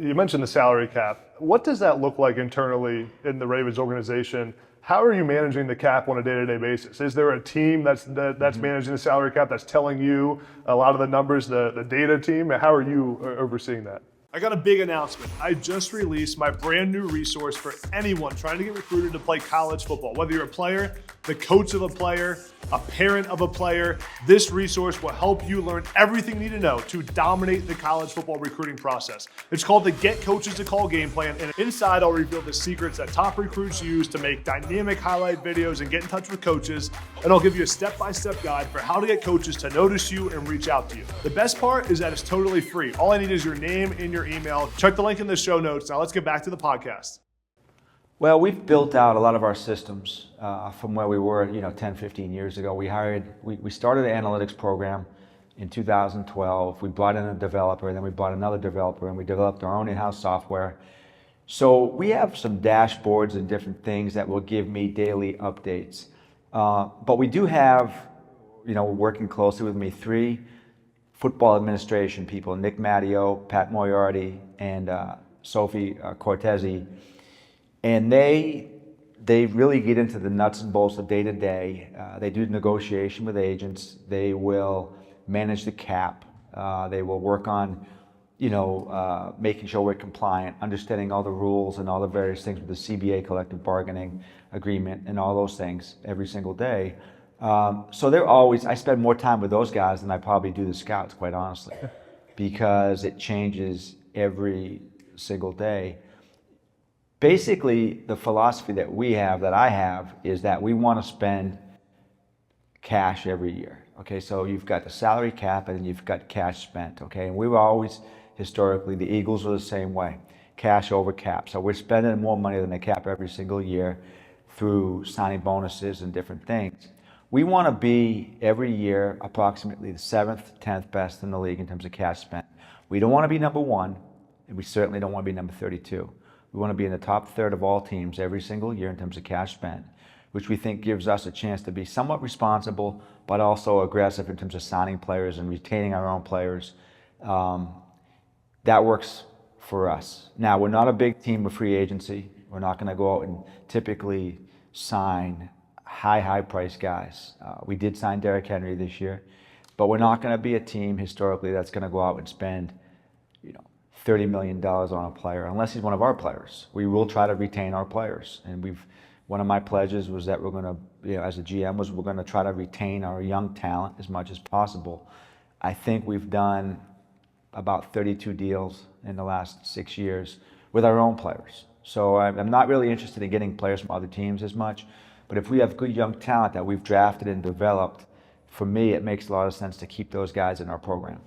You mentioned the salary cap. What does that look like internally in the Ravens organization? How are you managing the cap on a day-to-day basis? Is there a team that's managing the salary cap that's telling you a lot of the numbers, the data team? How are you overseeing that? I got a big announcement. I just released my brand new resource for anyone trying to get recruited to play college football. Whether you're a player, the coach of a player, a parent of a player, this resource will help you learn everything you need to know to dominate the college football recruiting process. It's called the Get Coaches to Call Game Plan, and inside I'll reveal the secrets that top recruits use to make dynamic highlight videos and get in touch with coaches, and I'll give you a step-by-step guide for how to get coaches to notice you and reach out to you. The best part is that it's totally free. All I need is your name and your email. Check the link in the show notes. Now let's get back to the podcast. Well, we've built out a lot of our systems from where we were, 10, 15 years ago. We started an analytics program in 2012. We brought in a developer, and then we brought another developer, and we developed our own in-house software. So we have some dashboards and different things that will give me daily updates. But we do have, working closely with me, 3 football administration people, Nick Matteo, Pat Moriarty, and Sophie Cortese. And they really get into the nuts and bolts of day-to-day. They do negotiation with agents. They will manage the cap. They will work on, making sure we're compliant, understanding all the rules and all the various things with the CBA collective bargaining agreement and all those things every single day. So I spend more time with those guys than I probably do the scouts, quite honestly, because it changes every single day. Basically, the philosophy that I have, is that we want to spend cash every year. Okay, so you've got the salary cap and then you've got cash spent. Okay, and we were always, historically, the Eagles were the same way, cash over cap. So we're spending more money than the cap every single year through signing bonuses and different things. We want to be every year approximately the 7th, 10th best in the league in terms of cash spent. We don't want to be number 1, and we certainly don't want to be number 32. We want to be in the top third of all teams every single year in terms of cash spent, which we think gives us a chance to be somewhat responsible, but also aggressive in terms of signing players and retaining our own players. That works for us. Now, we're not a big team of free agency. We're not going to go out and typically sign high price guys. We did sign Derrick Henry this year, but we're not going to be a team historically that's going to go out and spend $30 million on a player, unless he's one of our players. We will try to retain our players. And one of my pledges was that we're going to, as a GM, we're going to try to retain our young talent as much as possible. I think we've done about 32 deals in the last 6 years with our own players. So I'm not really interested in getting players from other teams as much. But if we have good young talent that we've drafted and developed, for me, it makes a lot of sense to keep those guys in our program.